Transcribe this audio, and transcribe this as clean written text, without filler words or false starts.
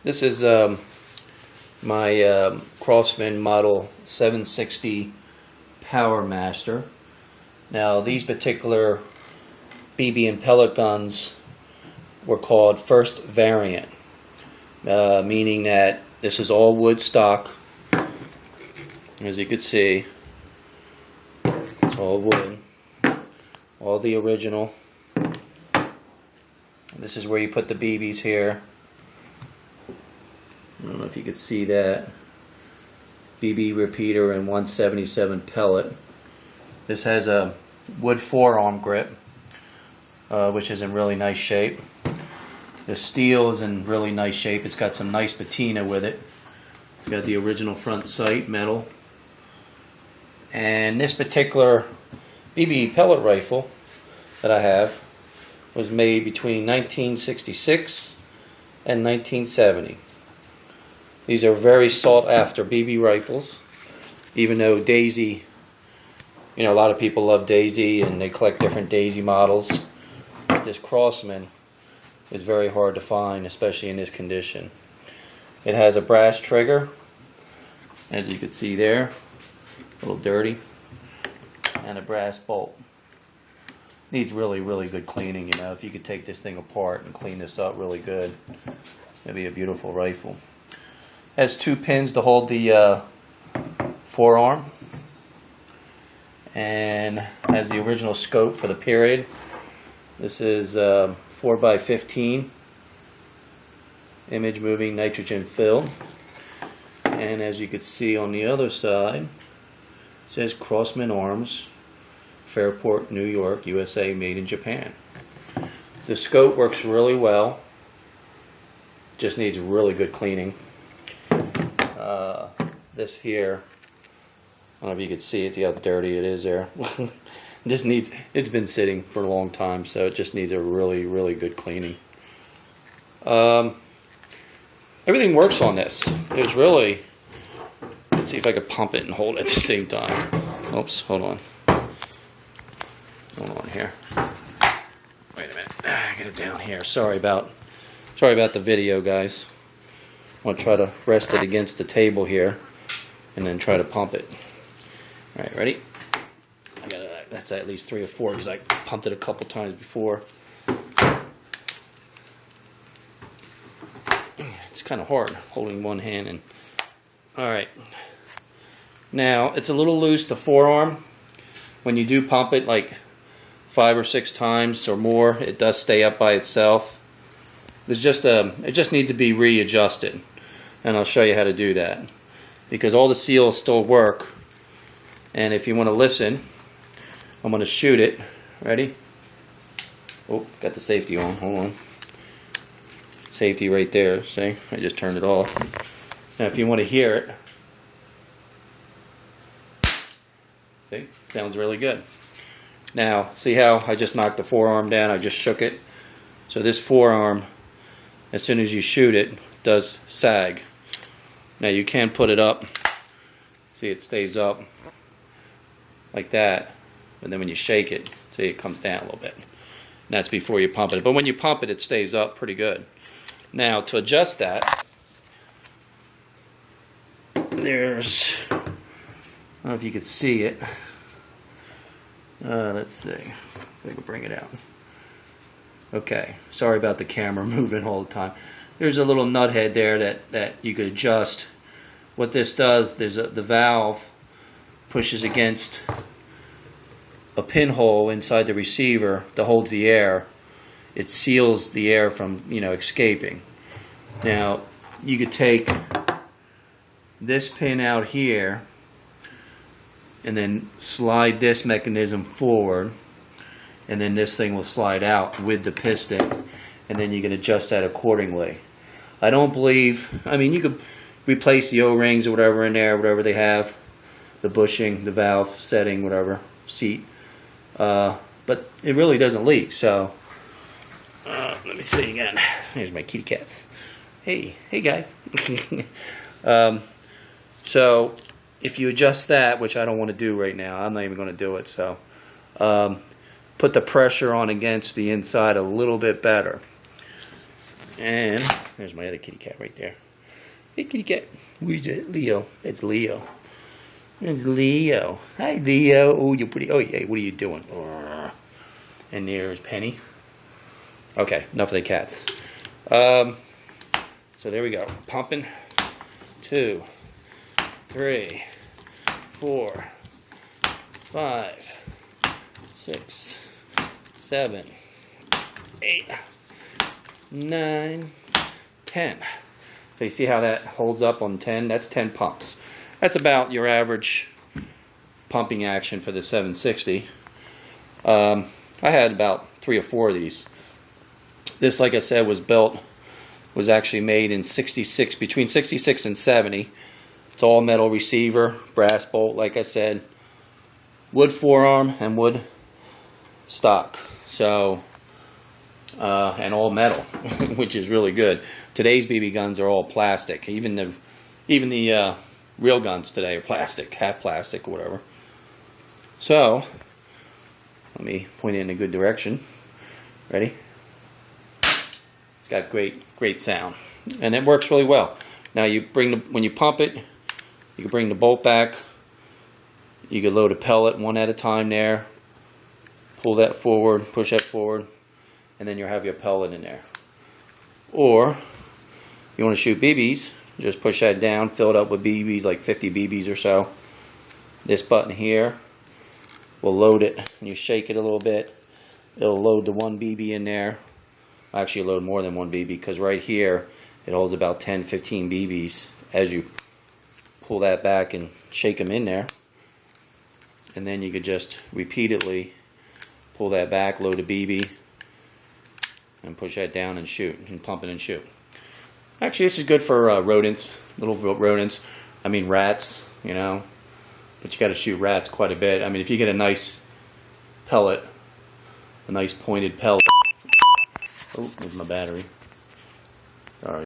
This is my Crosman model 760 Powermaster. Now these particular BB and pellet guns were called first variant, meaning that this is all wood stock. As you can see, it's all wood, all the original. This is where you put the BBs here. I don't know if you could see that. BB repeater and 177 pellet. This has a wood forearm grip, which is in really nice shape. The steel is in really nice shape. It's got some nice patina with it. It's got the original front sight, metal. And this particular BB pellet rifle that I have was made between 1966 and 1970. These are very sought after BB rifles, even though Daisy, a lot of people love Daisy and they collect different Daisy models. This Crosman is very hard to find, especially in this condition. It has a brass trigger, as you can see there, a little dirty, and a brass bolt. Needs really, really good cleaning. If you could take this thing apart and clean this up really good, it'd be a beautiful rifle. Has two pins to hold the forearm, and has the original scope for the period. This is 4x15 image moving nitrogen fill, and as you can see on the other side, it says Crosman Arms, Fairport, New York, USA, made in Japan. The scope works really well, just needs really good cleaning. This here, I don't know if you could see it, see how dirty it is there. It's been sitting for a long time, so it just needs a really, really good cleaning. Everything works on this. There's really, let's see if I could pump it and hold it at the same time. Oops, hold on. Hold on here. Wait a minute. Get it down here. Sorry about the video, guys. I'm going to try to rest it against the table here and then try to pump it. Alright, ready? That's at least 3 or 4 because I pumped it a couple times before. It's kind of hard holding one hand. And alright. Now, it's a little loose, the forearm. When you do pump it like 5 or 6 times or more, it does stay up by itself. It just needs to be readjusted, and I'll show you how to do that, because all the seals still work. And if you want to listen, I'm going to shoot it. Ready? Oh, got the safety on. Hold on. Safety right there. See? I just turned it off. Now if you want to hear it, see? Sounds really good. Now, see how I just knocked the forearm down? I just shook it. So this forearm, as soon as you shoot it, does sag. Now you can put it up. See, it stays up like that. But then when you shake it, see, it comes down a little bit. And that's before you pump it. But when you pump it, it stays up pretty good. Now, to adjust that, there's, I don't know if you can see it. Let's see if I can bring it out. Okay, sorry about the camera moving all the time. There's a little nut head there that you could adjust. What this does, the valve pushes against a pinhole inside the receiver that holds the air. It seals the air from escaping. Now you could take this pin out here and then slide this mechanism forward, and then this thing will slide out with the piston, and then you can adjust that accordingly. I don't believe, you could replace the O-rings or whatever in there, whatever they have, the bushing, the valve setting, whatever, seat, but it really doesn't leak. So let me see again. Here's my kitty cats. Hey guys. So if you adjust that, which I don't want to do right now, I'm not even going to do it, so put the pressure on against the inside a little bit better. And there's my other kitty cat right there. Hey, kitty cat. Who's it? Leo. It's Leo. It's Leo. Hi, Leo. Oh, you're pretty. Oh, yeah. What are you doing? And there's Penny. Okay, enough of the cats. So there we go. Pumping. 2, 3, 4, 5, 6, 7, 8, 9, 10. So you see how that holds up on 10? That's 10 pumps. That's about your average pumping action for the 760. I had about 3 or 4 of these. This, like I said, was actually made in 66, between 66 and 70. It's all metal receiver, brass bolt, like I said, wood forearm and wood stock. So, and all metal, which is really good. Today's BB guns are all plastic. Even the real guns today are plastic, half plastic, or whatever. So, let me point it in a good direction. Ready? It's got great sound, and it works really well. Now when you pump it, you can bring the bolt back. You can load a pellet one at a time there. Pull that forward, push that forward, and then you'll have your pellet in there. Or you want to shoot BBs, just push that down, fill it up with BBs, like 50 BBs or so. This button here will load it, and you shake it a little bit. It'll load the 1 BB in there. Actually load more than 1 BB, because right here it holds about 10-15 BBs as you pull that back and shake them in there. And then you could just repeatedly pull that back, load a BB, and push that down and shoot, and pump it and shoot. Actually, this is good for rodents, little rodents. I mean rats, you know, but you got to shoot rats quite a bit. I mean, if you get a nice pellet, a nice pointed pellet. Oh, there's my battery. Sorry.